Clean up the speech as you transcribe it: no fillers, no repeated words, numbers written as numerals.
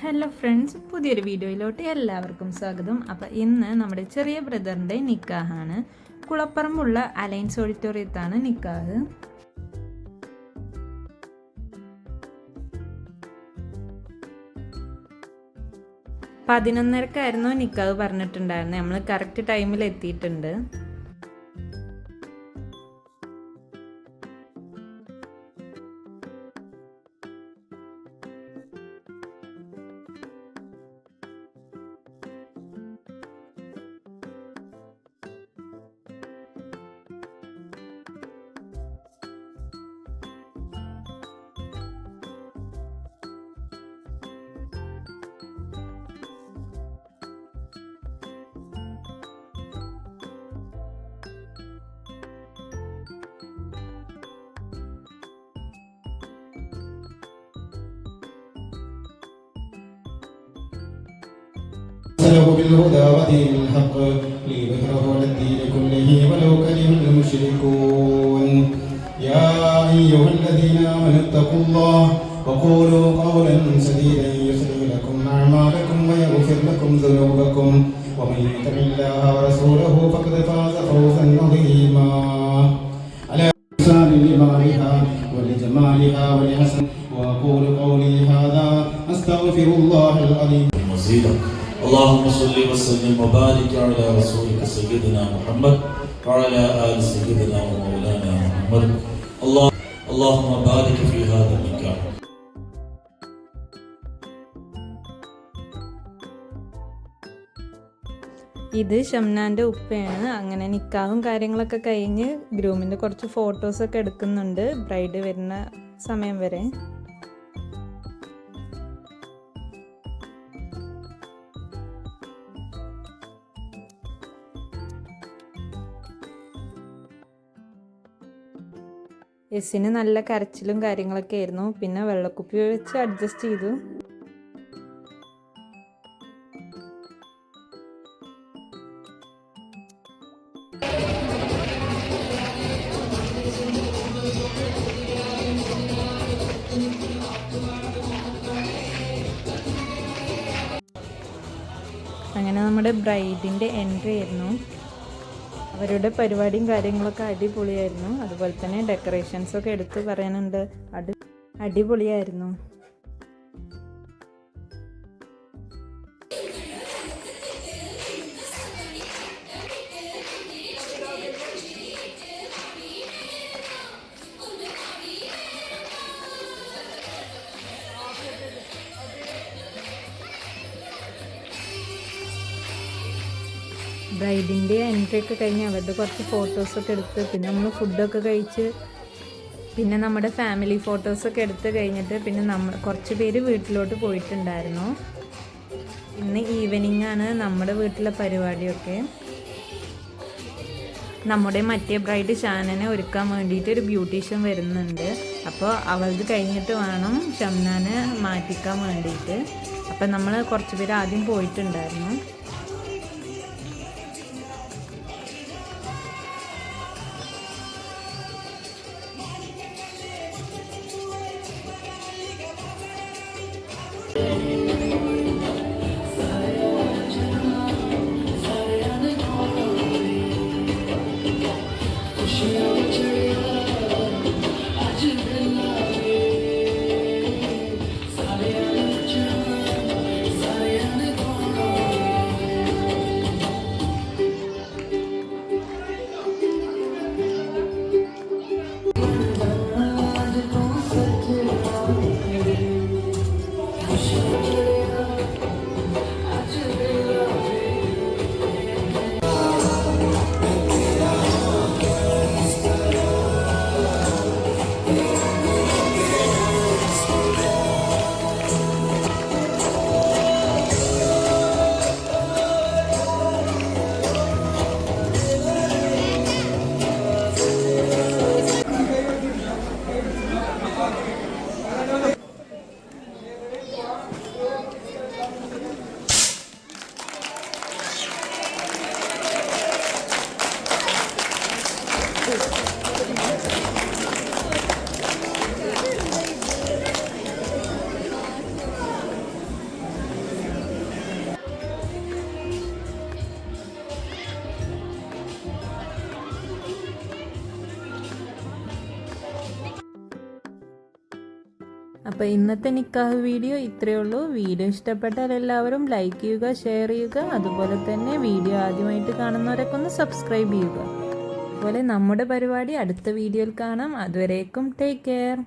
Hello friends, പുതിയൊരു വീഡിയോയിലോട്ട് എല്ലാവർക്കും സ്വാഗതം. അപ്പോൾ ഇന്ന് നമ്മുടെ ചെറിയ ബ്രദറിൻ്റെ നിക്കാഹാണ്. കുളപ്പറമ്പുള്ള അലയൻസ് ഓഡിറ്റോറിയത്താണ് നിക്കാഹ്. പതിനൊന്നരക്കായിരുന്നു നിക്കാഹ് പറഞ്ഞിട്ടുണ്ടായിരുന്നത്. നമ്മൾ കറക്റ്റ് ടൈമിൽ എത്തിയിട്ടുണ്ട്. أرسله بالهدى ودين الحق ليظهره على الدين كله ولو كره المشركون يا أيها الذين آمنوا اتقوا الله وقولوا قولا سديدا يصلح لكم أعمالكم ويغفر لكم ذنوبكم ومن يطع الله ورسوله فقد فاز فوزا عظيما على إحسان لجمالها ولجمالها ولحسن وأقول قولي هذا أستغفر الله العظيم مزيدا. اللهم صل وسلم وبارك على رسولك سيدنا محمد وعلى آل سيدنا ومولانا محمد. اللهم بارك في هذا النكاح. ഇത് ഷംനാൻ്റെ ഉപ്പയാണ്. അങ്ങനെ നിക്കാഹും കാര്യങ്ങളൊക്കെ കഴിഞ്ഞ് ഗ്രൂമിൻ്റെ കുറച്ച് ഫോട്ടോസൊക്കെ എടുക്കുന്നുണ്ട് ബ്രൈഡ് വരുന്ന സമയം വരെ. യെസ്സിന് നല്ല കരച്ചിലും കാര്യങ്ങളൊക്കെ ആയിരുന്നു. പിന്നെ വെള്ളക്കുപ്പി വെച്ച് അഡ്ജസ്റ്റ് ചെയ്തു. അങ്ങനെ നമ്മുടെ ബ്രൈഡിൻ്റെ എൻട്രി ആയിരുന്നു. അവരുടെ പരിപാടിയും കാര്യങ്ങളൊക്കെ അടിപൊളിയായിരുന്നു. അതുപോലെ തന്നെ ഡെക്കറേഷൻസൊക്കെ എടുത്ത് പറയാനുണ്ട്, അടിപൊളിയായിരുന്നു. ബ്രൈഡിൻ്റെ എൻട്രി ഒക്കെ കഴിഞ്ഞ് അവരുടെ കുറച്ച് ഫോട്ടോസൊക്കെ എടുത്ത് പിന്നെ നമ്മൾ ഫുഡൊക്കെ കഴിച്ച് പിന്നെ നമ്മുടെ ഫാമിലി ഫോട്ടോസൊക്കെ എടുത്ത് കഴിഞ്ഞിട്ട് പിന്നെ നമ്മൾ കുറച്ച് പേര് വീട്ടിലോട്ട് പോയിട്ടുണ്ടായിരുന്നു. ഇന്ന് ഈവനിങ് ആണ് നമ്മുടെ വീട്ടിലെ പരിപാടിയൊക്കെ. നമ്മുടെ മറ്റേ ബ്രൈഡ് ഷാനനെ ഒരുക്കാൻ വേണ്ടിയിട്ട് ഒരു ബ്യൂട്ടീഷ്യൻ വരുന്നുണ്ട്. അപ്പോൾ അവൾക്ക് കഴിഞ്ഞിട്ട് വേണം ഷംനാനെ മാറ്റിക്കാൻ വേണ്ടിയിട്ട്. അപ്പം നമ്മൾ കുറച്ച് പേര് ആദ്യം പോയിട്ടുണ്ടായിരുന്നു. അപ്പോൾ ഇന്നത്തെ നിക്കാഹ് വീഡിയോ ഇത്രയേ ഉള്ളൂ. വീഡിയോ ഇഷ്ടപ്പെട്ടാൽ എല്ലാവരും ലൈക്ക് ചെയ്യുക, ഷെയർ ചെയ്യുക. അതുപോലെ തന്നെ വീഡിയോ ആദ്യമായിട്ട് കാണുന്നവരൊക്കെ ഒന്ന് സബ്സ്ക്രൈബ് ചെയ്യുക. അതുപോലെ നമ്മുടെ പരിപാടി അടുത്ത വീഡിയോയിൽ കാണാം. അതുവരേക്കും ടേക്ക് കെയർ.